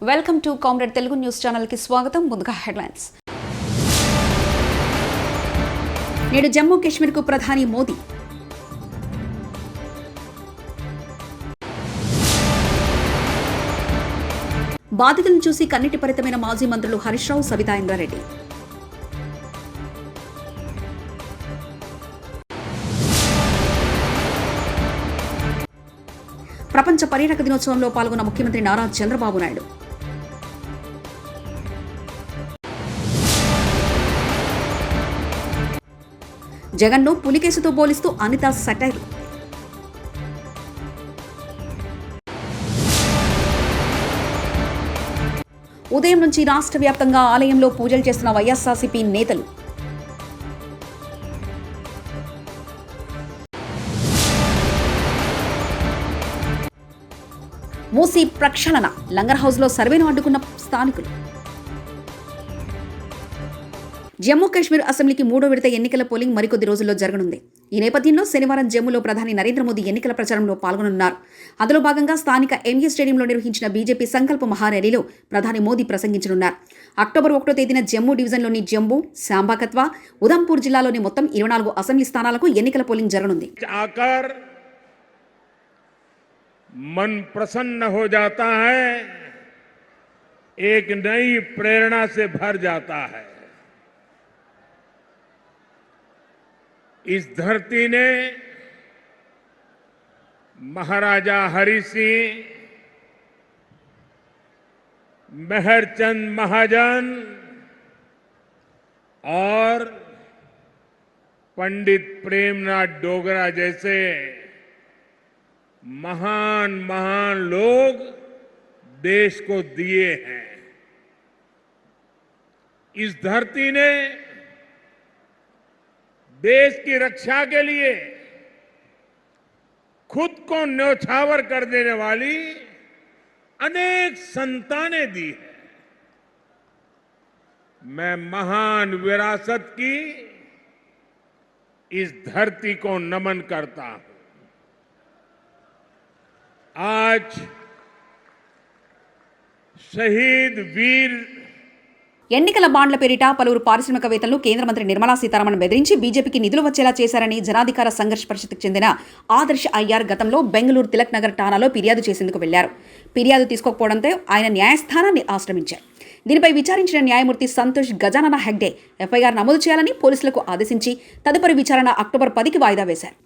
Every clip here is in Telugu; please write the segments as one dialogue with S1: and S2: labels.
S1: Welcome to comrade Telugu news channel కి స్వాగతం. ముందుగా హెడ్లైన్స్. నేడు జమ్మూ కాశ్మీర్ కు ప్రధాని మోదీ. బాధితులను చూసి కన్నీటి పరితమైన మాజీ మంత్రులు హరీష్ రావు, సబితా ఇంద్రారెడ్డి. ప్రపంచ పర్యాటక దినోత్సవంలో పాల్గొన్న ముఖ్యమంత్రి నారా చంద్రబాబు నాయుడు. జగన్ను పులికేసుతో పోలిస్తూ అనిత సెటైర్. ఉదయం నుంచి రాష్ట్ర వ్యాప్తంగా ఆలయంలో పూజలు చేస్తున్న వైఎస్ఆర్సీపీ నేతలు. మూసీ ప్రక్షాళన, లంగర్ హౌస్లో సర్వేను అడ్డుకున్న స్థానికులు. జమ్మూ కాశ్మీర్ అసెంబ్లీకి 3వ విడత ఎన్నికల పోలింగ్ మరికొద్ది రోజుల్లో జరగనుంది. ఈ నేపథ్యంలో శనివారం జమ్మూలో ప్రధాని నరేంద్ర మోదీ ఎన్నికల ప్రచారంలో పాల్గొనున్నారు. అందులో భాగంగా స్థానిక ఎంఏ స్టేడియంలో నిర్వహించిన బీజేపీ సంకల్ప మహార్యాలీలో ప్రధాని మోదీ ప్రసంగించనున్నారు. అక్టోబర్ 1వ తేదీన జమ్మూ డివిజన్లోని జంబూ, శాంబాకత్వా, ఉధంపూర్ జిల్లాలోని మొత్తం 24 అసెంబ్లీ స్థానాలకు ఎన్నికల పోలింగ్ జరగనుంది.
S2: मन प्रसन्न हो जाता है, एक नई प्रेरणा से भर जाता है. इस धरती ने महाराजा हरि सिंह, मेहरचंद महाजन और पंडित प्रेमनाथ डोगरा जैसे महान महान लोग देश को दिए हैं. इस धरती ने देश की रक्षा के लिए खुद को न्योछावर कर देने वाली अनेक संतानें दी है. मैं महान विरासत की इस धरती को नमन करता हूं. आज शहीद वीर
S1: ఎన్నికల బాండ్ల పేరిట పలువురు పారిశ్రామికవేత్తలను కేంద్ర మంత్రి నిర్మలా సీతారామన్ బెదిరించి బీజేపీకి నిధులు వచ్చేలా చేశారని జనాధికార సంఘర్ష పరిషత్కు చెందిన ఆదర్శ్ అయ్యార్ గతంలో బెంగళూరు తిలక్ నగర్ ఠాణాలో ఫిర్యాదు చేసేందుకు వెళ్లారు. ఫిర్యాదు తీసుకోకపోవడంతో ఆయన న్యాయస్థానాన్ని ఆశ్రమించారు. దీనిపై విచారించిన న్యాయమూర్తి సంతోష్ గజానన హెగ్డే ఎఫ్ఐఆర్ నమోదు చేయాలని పోలీసులకు ఆదేశించి తదుపరి విచారణ అక్టోబర్ 10కి వాయిదా వేశారు.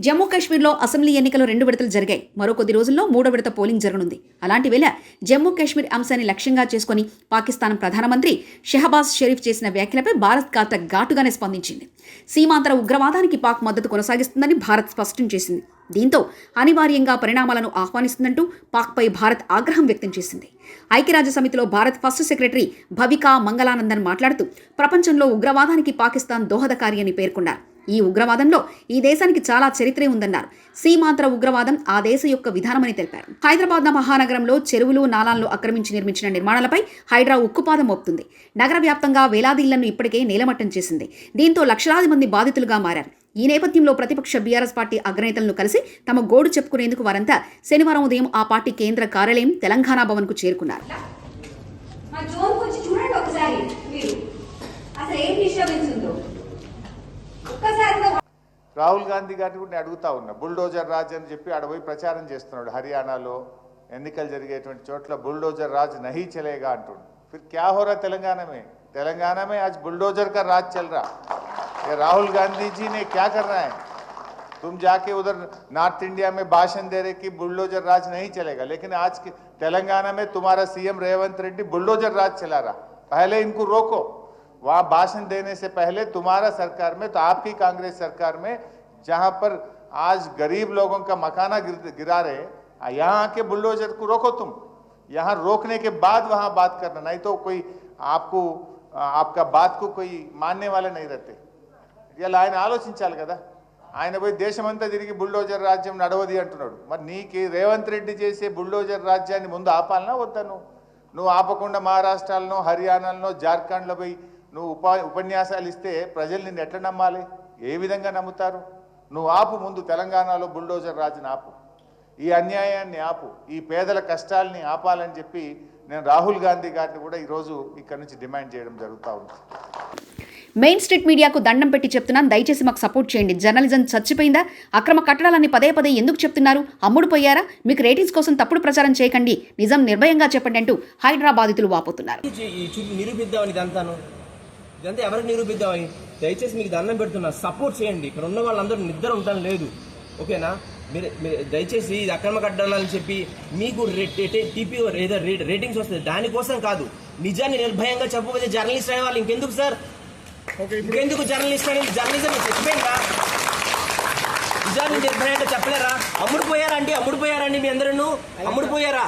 S1: జమ్మూ కాశ్మీర్లో అసెంబ్లీ ఎన్నికలు 2 విడతలు జరిగాయి. మరో కొద్ది రోజుల్లో 3వ విడత పోలింగ్ జరగనుంది. అలాంటి వేళ జమ్మూ కాశ్మీర్ అంశాన్ని లక్ష్యంగా చేసుకుని పాకిస్తాన్ ప్రధానమంత్రి షెహబాజ్ షరీఫ్ చేసిన వ్యాఖ్యలపై భారత్ కాస్త ఘాటుగానే స్పందించింది. సీమాంతర ఉగ్రవాదానికి పాక్ మద్దతు కొనసాగిస్తుందని భారత్ స్పష్టం చేసింది. దీంతో అనివార్యంగా పరిణామాలను ఆహ్వానిస్తుందంటూ పాక్పై భారత్ ఆగ్రహం వ్యక్తం చేసింది. ఐక్యరాజ్య సమితిలో భారత్ ఫస్ట్ సెక్రటరీ భవికా మంగళానందన్ మాట్లాడుతూ ప్రపంచంలో ఉగ్రవాదానికి పాకిస్తాన్ దోహదకారి అని పేర్కొన్నారు. ఈ ఉగ్రవాదంలో ఈ దేశానికి చాలా చరిత్రే ఉందన్నారు. సీమాంతర ఉగ్రవాదం ఆ దేశ యొక్క విధానమని తెలిపారు. హైదరాబాద్ మహానగరంలో చెరువులు, నాలాలను ఆక్రమించి నిర్మించిన నిర్మాణాలపై హైడ్రా ఉక్కుపాదం మోపుతుంది. నగర వ్యాప్తంగా వేలాది ఇళ్లను ఇప్పటికే నేలమట్టం చేసింది. దీంతో లక్షలాది మంది బాధితులుగా మారారు. ఈ నేపథ్యంలో ప్రతిపక్ష బీఆర్ఎస్ పార్టీ అగ్రనేతలను కలిసి తమ గోడు చెప్పుకునేందుకు వారంతా శనివారం ఉదయం ఆ పార్టీ కేంద్ర కార్యాలయం తెలంగాణ భవన్ కు చేరుకున్నారు.
S3: రాహుల్ గాంధీ గారిని కూడా నేను అడుగుతా ఉన్నా. బుల్డోజర్ రాజ్ అని చెప్పి ఆడపోయి ప్రచారం చేస్తున్నాడు. హర్యానాలో ఎన్నికలు జరిగేటువంటి చోట్ల బుల్డోజర్ రాజ్ నహీ చలేగా అంటుండు. फिर क्या हो रहा तेलंगाना में आज बुलडोजर का राज चल रहा. ये राहुल गांधी जी ने क्या करना है? तुम जाके उधर नॉर्थ इंडिया में भाषण दे रहे कि बुलडोजर राज नहीं चलेगा, लेकिन आज तेलंगाना में तुम्हारा सीएम रेवंत रेड्डी बुलडोजर राज चला रहा. पहले इनको रोको. वहां भाषण देने से पहले तुम्हारा सरकार में, तो आपकी कांग्रेस सरकार में, जहां पर आज गरीब लोगों का मकाना गिरा रहे, यहाँ आके बुलडोजर को रोको. तुम यहाँ रोकने के बाद वहां बात करना, नहीं तो कोई आपको आपका बात को कोई मानने वाले नहीं रहते. ఇలా ఆయన ఆలోచించాలి కదా. ఆయన పోయి దేశమంతా తిరిగి బుల్డోజర్ రాజ్యం నడవది అంటున్నాడు. మరి నీకు రేవంత్ రెడ్డి చేసే బుల్డోజర్ రాజ్యాన్ని ముందు ఆపాలనా వద్దా? నువ్వు ఆపకుండా మహారాష్ట్రలో, హర్యానాలో, జార్ఖండ్లో పోయి నువ్వు ఉపన్యాసాలు ఇస్తే ప్రజలు నిన్ను ఎట్లా నమ్మాలి? ఏ విధంగా నమ్ముతారు? నువ్వు ఆపు ముందు. తెలంగాణలో బుల్డోజర్ రాజుని ఆపు. ఈ అన్యాయాన్ని ఆపు. ఈ పేదల కష్టాలని ఆపాలని చెప్పి నేను రాహుల్ గాంధీ గారిని కూడా ఈరోజు ఇక్కడ నుంచి డిమాండ్ చేయడం జరుగుతూ ఉంది.
S1: మెయిన్ స్ట్రీట్ మీడియాకు దండం పెట్టి చెప్తున్నాను, దయచేసి మాకు సపోర్ట్ చేయండి. జర్నలిజం చచ్చిపోయిందా? అక్రమ కట్టడాలని పదే పదే ఎందుకు చెప్తున్నారు? అమ్ముడు పోయారా? మీకు రేటింగ్స్ కోసం తప్పుడు ప్రచారం చేయకండి, నిజం నిర్భయంగా చెప్పండి అంటూ హైదరాబాదితులు వాపోతున్నారు.
S4: నిరూపిద్దామని ఇదంతా ఎవరికి నిరూపిద్దామని? దయచేసి మీకు దండం పెడుతున్నా, సపోర్ట్ చేయండి. ఇక్కడ ఉన్న వాళ్ళందరూ నిద్ర ఉండడం లేదు, ఓకేనా? మీరు దయచేసి ఇది అక్రమ కట్టడాలని చెప్పి మీకు టీపీ ఏదో రేటింగ్స్ వస్తుంది, దానికోసం కాదు. నిజాన్ని నిర్భయంగా చెప్పకపోతే జర్నలిస్ట్ అనే వాళ్ళు ఇంకెందుకు సార్? ఇంకెందుకు జర్నలిస్ట్ అనేది? జర్నలిజం చచ్చిపోయిందా? నిజాన్ని నిర్భయంగా చెప్పలేరా? అమ్ముడుపోయారండి మీ అందరూ అమ్ముడుపోయారా?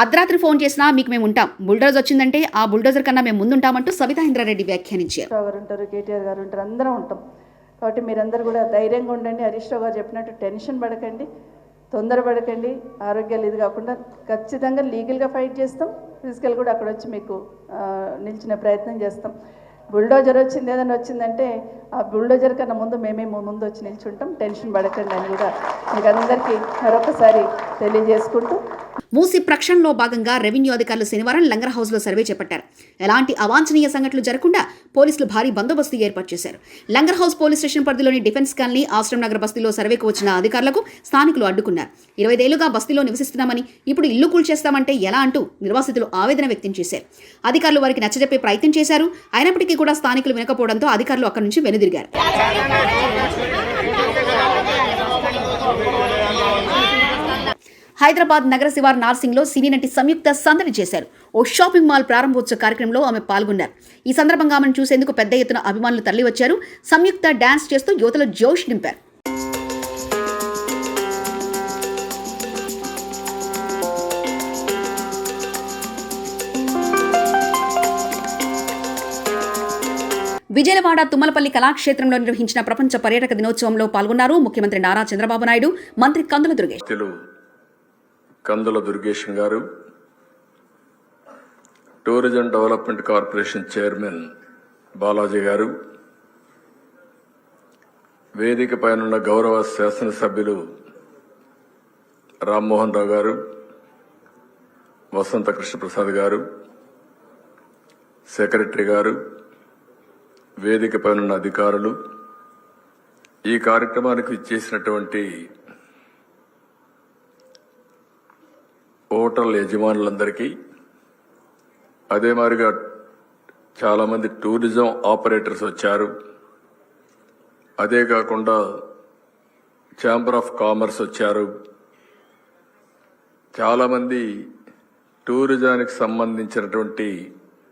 S1: అర్ధరాత్రి ఫోన్ చేసినా మీకు మేము ఉంటాం, బుల్డోజర్ వచ్చిందంటే ఆ బుల్డోజర్ కన్నా మేము ముందుంటామంటూ సబితా ఇంద్రారెడ్డి వ్యాఖ్యానించారు.
S5: గారు ఉంటారు, కేటీఆర్ గారు ఉంటారు, అందరం ఉంటాం. కాబట్టి మీరందరూ కూడా ధైర్యంగా ఉండండి. హరీష్ రావు గారు చెప్పినట్టు టెన్షన్ పడకండి, తొందరపడకండి. ఆరోగ్యాలు ఇది కాకుండా ఖచ్చితంగా లీగల్గా ఫైట్ చేస్తాం, ఫిజికల్ కూడా అక్కడ వచ్చి మీకు నిలిచిన ప్రయత్నం చేస్తాం. బుల్డోజర్ వచ్చింది, ఏదైనా వచ్చిందంటే ఆ బుల్డోజర్ కన్నా మేమే ముందు వచ్చి నిల్చుంటాం, టెన్షన్ పడకండి అని కూడా మీకు అందరికీ మరొకసారి తెలియజేసుకుంటూ,
S1: మూసి ప్రక్షాళనలో భాగంగా రెవెన్యూ అధికారులు శనివారం లంగర్ హౌస్లో సర్వే చేపట్టారు. ఎలాంటి అవాంఛనీయ సంఘటనలు జరగకుండా పోలీసులు భారీ బందోబస్తు ఏర్పాటు చేశారు. లంగర్ హౌస్ పోలీస్ స్టేషన్ పరిధిలోని డిఫెన్స్ కాలనీ, ఆశ్రమ్ నగర్ బస్తీలో సర్వేకు వచ్చిన అధికారులకు స్థానికులు అడ్డుకున్నారు. 25 ఏళ్లుగా బస్తీలో నివసిస్తున్నామని, ఇప్పుడు ఇల్లు కూల్చేస్తామంటే ఎలా అంటూ నిర్వాసితులు ఆవేదన వ్యక్తం చేశారు. అధికారులు వారికి నచ్చజెప్పే ప్రయత్నం చేశారు. అయినప్పటికీ కూడా స్థానికులు వినకపోవడంతో అధికారులు అక్కడి నుంచి వెనుదిరిగారు. హైదరాబాద్ నగర శివార్ నార్సింగ్లో సినీ నటి సంయుక్త సందడి చేశారు. ఓ షాపింగ్ మాల్ ప్రారంభోత్సవ కార్యక్రమంలో ఆమె పాల్గొన్నారు. ఈ సందర్భంగా ఆమెను చూసేందుకు పెద్ద ఎత్తున అభిమానులు తరలివచ్చారు. సంయుక్త డాన్స్ చేస్తూ యువతలో జోష్ నింపారు. విజయవాడ తుమ్మలపల్లి కళాక్షేత్రంలో నిర్వహించిన ప్రపంచ పర్యాటక దినోత్సవంలో పాల్గొన్నారు ముఖ్యమంత్రి నారా చంద్రబాబు నాయుడు, మంత్రి కందుల దుర్గేష్.
S6: కందుల దుర్గేశం గారు, tourism development corporation chairman Balaji గారు, వేదిక పైనున్న గౌరవ శాసనసభ్యులు రామ్మోహన్ రావు గారు, వసంత కృష్ణప్రసాద్ గారు, సెక్రటరీ గారు, వేదిక పైనున్న అధికారులు, ఈ కార్యక్రమానికి ఇచ్చేసినటువంటి హోటల్ యజమానులందరికీ, అదే మాదిరిగా చాలామంది టూరిజం ఆపరేటర్స్ వచ్చారు. అదే కాకుండా ఛాంబర్ ఆఫ్ కామర్స్ వచ్చారు. చాలామంది టూరిజానికి సంబంధించినటువంటి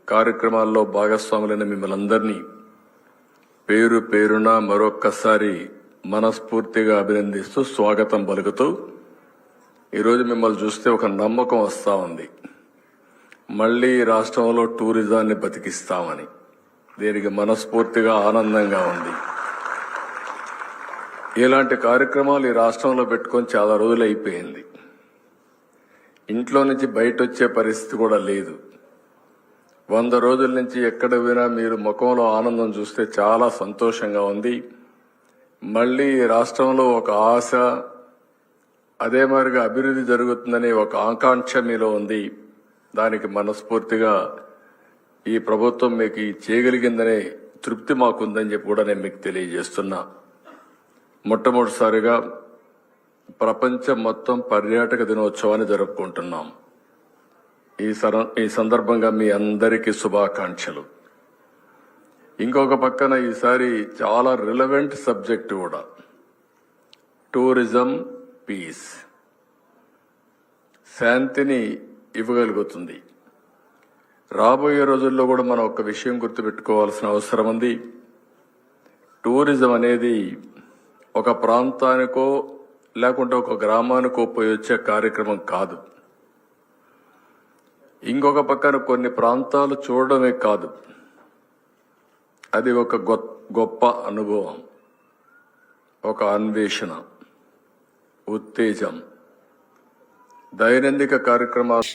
S6: కార్యక్రమాల్లో భాగస్వాములైన మిమ్మల్ని అందరినీ పేరు పేరున మరొక్కసారి మనస్ఫూర్తిగా అభినందిస్తూ స్వాగతం పలుకుతూ, ఈరోజు మిమ్మల్ని చూస్తే ఒక నమ్మకం వస్తూ ఉంది, మళ్లీ రాష్ట్రంలో టూరిజాన్ని బతికిస్తామని. దీనికి మనస్ఫూర్తిగా ఆనందంగా ఉంది. ఇలాంటి కార్యక్రమాలు ఈ రాష్ట్రంలో పెట్టుకొని చాలా రోజులు అయిపోయింది. ఇంట్లో నుంచి బయట వచ్చే పరిస్థితి కూడా లేదు. 100 రోజుల నుంచి ఎక్కడ పోయినా మీరు ముఖంలో ఆనందం చూస్తే చాలా సంతోషంగా ఉంది. మళ్లీ ఈ రాష్ట్రంలో ఒక ఆశ, అదే మాదిరిగా అభివృద్ధి జరుగుతుందనే ఒక ఆకాంక్ష మీలో ఉంది. దానికి మనస్ఫూర్తిగా ఈ ప్రభుత్వం మీకు చేయగలిగిందనే తృప్తి మాకుందని చెప్పి కూడా నేను మీకు తెలియజేస్తున్నా. మొట్టమొదటిసారిగా ప్రపంచం మొత్తం పర్యాటక దినోత్సవాన్ని జరుపుకుంటున్నాం. ఈ సందర్భంగా మీ అందరికీ శుభాకాంక్షలు. ఇంకొక పక్కన ఈసారి చాలా రిలవెంట్ సబ్జెక్ట్ కూడా, టూరిజం పీస్, శాంతిని ఇవ్వగలుగుతుంది. రాబోయే రోజుల్లో కూడా మనం ఒక విషయం గుర్తుపెట్టుకోవాల్సిన అవసరం ఉంది. టూరిజం అనేది ఒక ప్రాంతానికో లేకుంటే ఒక గ్రామానికో పోయి వచ్చే కార్యక్రమం కాదు. ఇంకొక పక్కన కొన్ని ప్రాంతాలు చూడడమే కాదు, అది ఒక గొప్ప అనుభవం, ఒక అన్వేషణ, ఉత్తేజం, దైనందిక కార్యక్రమాలు.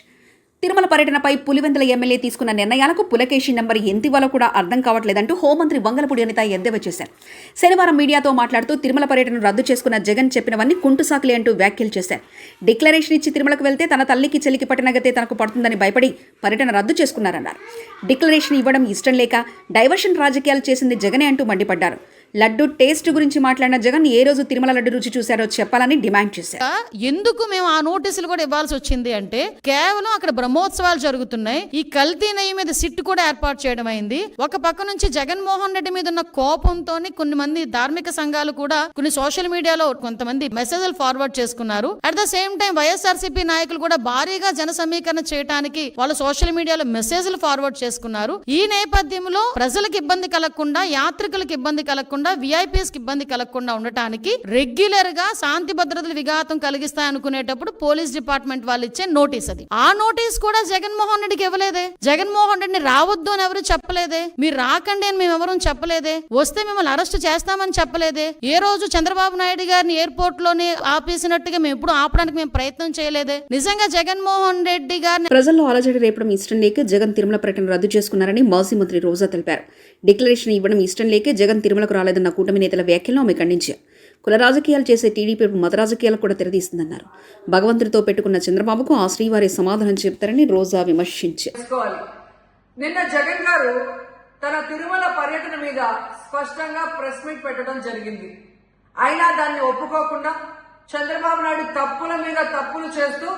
S1: తిరుమల పర్యటనపై పులివెందుల ఎమ్మెల్యే తీసుకున్న నిర్ణయాలకు పులకేశి నెంబర్ ఎంత ఇవ్వాలో కూడా అర్థం కావట్లేదంటూ హోంమంత్రి వంగలపూడి అనిత ఎద్దేవా చేశారు. శనివారం మీడియాతో మాట్లాడుతూ తిరుమల పర్యటన రద్దు చేసుకున్న జగన్ చెప్పినవన్నీ కుంటుసాకులే అంటూ వ్యాఖ్యలు చేశారు. డిక్లరేషన్ ఇచ్చి తిరుమలకు వెళ్తే తన తల్లికి చెల్లికి పట్టిన గతే తనకు పడుతుందని భయపడి పర్యటన రద్దు చేసుకున్నారన్నారు. డిక్లరేషన్ ఇవ్వడం ఇష్టం లేక డైవర్షన్ రాజకీయాలు చేసింది జగనే అంటూ మండిపడ్డారు. లడ్డు టేస్ట్ గురించి మాట్లాడిన జగన్ ఏ రోజు తిరుమల లడ్డు రుచి చూశారో చెప్పాలని డిమాండ్ చేశారు.
S7: ఎందుకు మేము ఆ నోటీసులు కూడా ఇవ్వాల్సి వచ్చింది అంటే కేవలం అక్కడ బ్రహ్మోత్సవాలు జరుగుతున్నాయి, ఈ కల్తీ నెయ్యి మీద సిట్టు కూడా ఏర్పాటు చేయడం అయింది. ఒక పక్క నుంచి జగన్మోహన్ రెడ్డి మీద ఉన్న కోపంతో కొన్ని మంది ధార్మిక సంఘాలు కూడా కొన్ని సోషల్ మీడియాలో కొంతమంది మెసేజ్లు ఫార్వర్డ్ చేసుకున్నారు. At the same time YSRCP నాయకులు కూడా భారీగా జన సమీకరణ చేయడానికి వాళ్ళు సోషల్ మీడియాలో మెసేజ్లు ఫార్వర్డ్ చేసుకున్నారు. ఈ నేపథ్యంలో ప్రజలకు ఇబ్బంది కలగకుండా, యాత్రికులకు ఇబ్బంది కలగకుండా, విఐపీఎస్ కి ఇబ్బంది కలగకుండా ఉండటానికి రెగ్యులర్ గా శాంతి భద్రతలు విఘాతం కలిగిస్తాయనుకునేటప్పుడు పోలీస్ డిపార్ట్మెంట్ వాళ్ళు ఇచ్చే నోటీస్ అది. ఆ నోటీస్ కూడా జగన్మోహన్ రెడ్డికి ఇవ్వలేదే. జగన్మోహన్ రెడ్డిని రావద్దు అని ఎవరు చెప్పలేదే. మీరు రాకండి అని మేము ఎవరు చెప్పలేదే. వస్తే మిమ్మల్ని అరెస్ట్ చేస్తామని చెప్పలేదే. ఏ రోజు చంద్రబాబు నాయుడు గారిని ఎయిర్పోర్ట్ లోనే ఆపేసినట్టుగా మేము ఎప్పుడు ఆపడానికి మేము ప్రయత్నం చేయలేదే. నిజంగా జగన్మోహన్ రెడ్డి గారిని
S1: ప్రజల్లో అలజడి రేపడం ఇష్టం లేక జగన్ తిరుమల పర్యటన రద్దు చేసుకున్నారని మాజీ మంత్రి రోజా తెలిపారు. డిక్లరేషన్ ఇవ్వడం ఇష్టం లేకే జగన్ తిరుమలకు రాలేదన్న కూటమి నేతల వ్యాఖ్యలను ఆమె ఖండించారు. కుల రాజకీయాలు చేసే టీడీపీ మత రాజకీయాలకు కూడా తెరదీస్తుందన్నారు. భగవంతుడితో పెట్టుకున్న చంద్రబాబుకు ఆ శ్రీవారి సమాధానం చెప్తారని రోజా విమర్శించారు.
S8: నిన్న జగన్ గారు తన తిరుమల పర్యటన మీద స్పష్టంగా ప్రెస్ మీట్ పెట్టడం జరిగింది. అయినా దాన్ని ఒప్పుకోకుండా చంద్రబాబు నాయుడు తప్పుల మీద తప్పులు చేస్తూ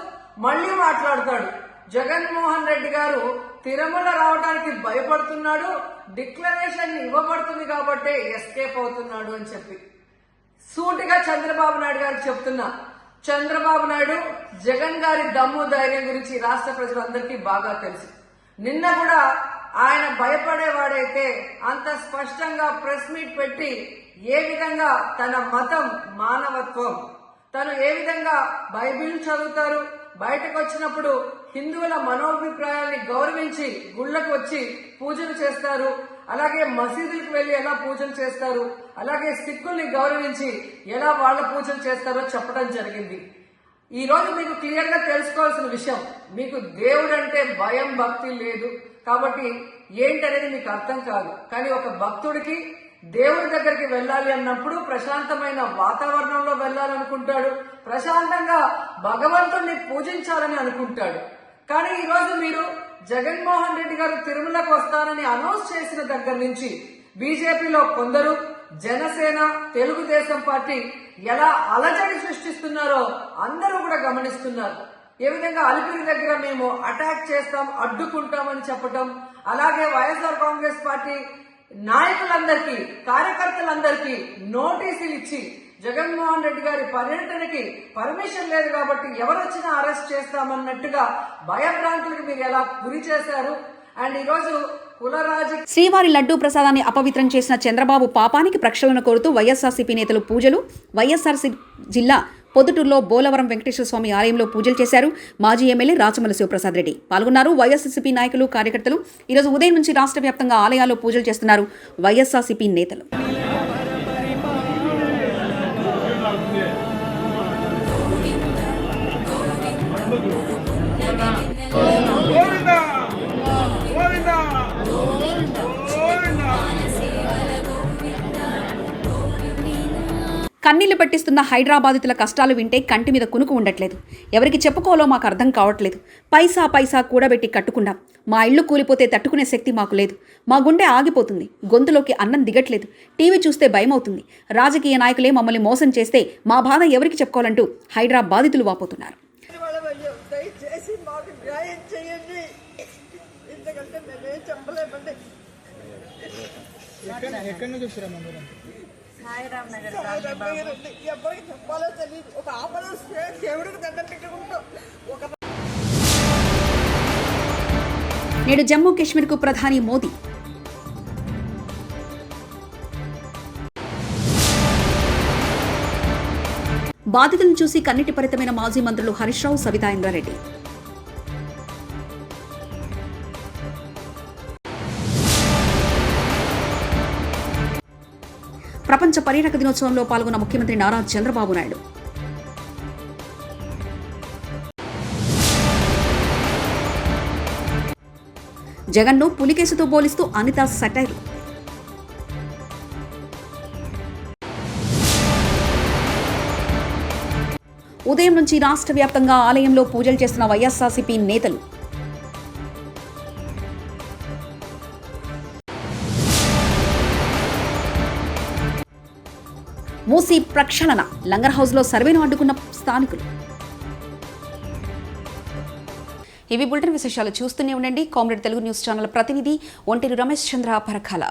S8: మళ్లీ మాట్లాడతాడు. జగన్మోహన్ రెడ్డి గారు తిరుమల రావడానికి భయపడుతున్నాడు, డిక్లరేషన్ ఇవ్వబడుతుంది కాబట్టి ఎస్కేప్ అవుతున్నాడు అని చెప్పి సూటిగా చంద్రబాబు నాయుడు గారికి చెప్తున్నా. చంద్రబాబు నాయుడు జగన్ గారి దమ్ము ధైర్యం గురించి రాష్ట్ర ప్రజలందరికీ బాగా తెలుసు. నిన్న కూడా ఆయన భయపడేవాడైతే అంత స్పష్టంగా ప్రెస్ మీట్ పెట్టి ఏ విధంగా తన మతం మానవత్వం, తను ఏ విధంగా బైబిల్ చదువుతారు, బయటకు వచ్చినప్పుడు హిందువుల మనోభిప్రాయాల్ని గౌరవించి గుళ్ళకు వచ్చి పూజలు చేస్తారు, అలాగే మసీదులకు వెళ్లి ఎలా పూజలు చేస్తారు, అలాగే సిక్కుల్ని గౌరవించి ఎలా వాళ్ళ పూజలు చేస్తారో చెప్పడం జరిగింది. ఈ రోజు మీకు క్లియర్ గా తెలుసుకోవాల్సిన విషయం, మీకు దేవుడు అంటే భయం భక్తి లేదు కాబట్టి ఏంటనేది మీకు అర్థం కాదు. కానీ ఒక భక్తుడికి దేవుడి దగ్గరికి వెళ్ళాలి అన్నప్పుడు ప్రశాంతమైన వాతావరణంలో వెళ్ళాలనుకుంటాడు, ప్రశాంతంగా భగవంతుడిని పూజించాలని అనుకుంటాడు. కానీ ఈ రోజు మీరు జగన్మోహన్ రెడ్డి గారు తిరుమలకు వస్తారని అనౌన్స్ చేసిన దగ్గర నుంచి బీజేపీలో కొందరు, జనసేన, తెలుగుదేశం పార్టీ ఎలా అలజడి సృష్టిస్తున్నారో అందరూ కూడా గమనిస్తున్నారు. ఏ విధంగా అలిపిరి దగ్గర మేము అటాక్ చేస్తాం, అడ్డుకుంటామని చెప్పటం, అలాగే వైఎస్ఆర్ కాంగ్రెస్ పార్టీ నాయకులందరికీ, కార్యకర్తలందరికీ నోటీసులు ఇచ్చి జగన్మోహన్ రెడ్డి గారి పర్యటనకి పర్మిషన్ లేదు కాబట్టి ఎవరొచ్చినా అరెస్ట్ చేస్తామన్నట్టుగా భయభ్రాంతులకు మీరు ఎలా గురి చేశారు. అండ్ ఈరోజు
S1: శ్రీవారి లడ్డూ ప్రసాదాన్ని అపవిత్రం చేసిన చంద్రబాబు పాపానికి ప్రక్షాళన కోరుతూ వైఎస్ఆర్సీపీ నేతలు పూజలు. వైఎస్ఆర్సీపీ జిల్లా పొద్దుటూరులో బోలవరం వెంకటేశ్వర స్వామి ఆలయంలో పూజలు చేశారు. మాజీ ఎమ్మెల్యే రాచమల్లి శివప్రసాద్ రెడ్డి పాల్గొన్నారు. వైఎస్ఆర్సీపీ నాయకులు, కార్యకర్తలు ఈరోజు ఉదయం నుంచి రాష్ట్ర వ్యాప్తంగా ఆలయాల్లో పూజలు చేస్తున్నారు వైఎస్ఆర్సీపీ నేతలు. కన్నీళ్లు పెట్టిస్తున్న హైదరాబాదితుల కష్టాలు వింటే కంటి మీద కునుకు ఉండట్లేదు. ఎవరికి చెప్పుకోవాలో మాకు అర్థం కావట్లేదు. పైసా పైసా కూడబెట్టి కట్టుకున్నాం. మా ఇళ్లు కూలిపోతే తట్టుకునే శక్తి మాకు లేదు. మా గుండె ఆగిపోతుంది. గొంతులోకి అన్నం దిగట్లేదు. టీవీ చూస్తే భయమవుతుంది. రాజకీయ నాయకులే మమ్మల్ని మోసం చేస్తే మా బాధ ఎవరికి చెప్పుకోవాలంటూ హైదరాబాదితులు వాపోతున్నారు. నేడు జమ్మూ కాశ్మీర్కు ప్రధాని మోదీ. బాధితులను చూసి కన్నీటి పరితమైన మాజీ మంత్రులు హరీష్ రావు, సవితా ఇంద్రారెడ్డి. ప్రపంచ పర్యాటక దినోత్సవంలో పాల్గొన్న ముఖ్యమంత్రి నారా చంద్రబాబు నాయుడు. జగన్ను పులికేసుతో పోలిస్తూ అనిత సటైర్. ఉదయం నుంచి రాష్ట్ర వ్యాప్తంగా ఆలయంలో పూజలు చేస్తున్న వైఎస్ఆర్సీపీ నేతలు. మూసీ ప్రక్షాళన, లంగర్ హౌస్లో సర్వేను అడ్డుకున్న స్థానికులు. ఇవి బులెటిన్ విశేషాలు. చూస్తూనే ఉండండి కామ్రేడ్ తెలుగు న్యూస్ ఛానల్ ప్రతినిధి ఒంటేరు రమేష్ చంద్ర పరకాల.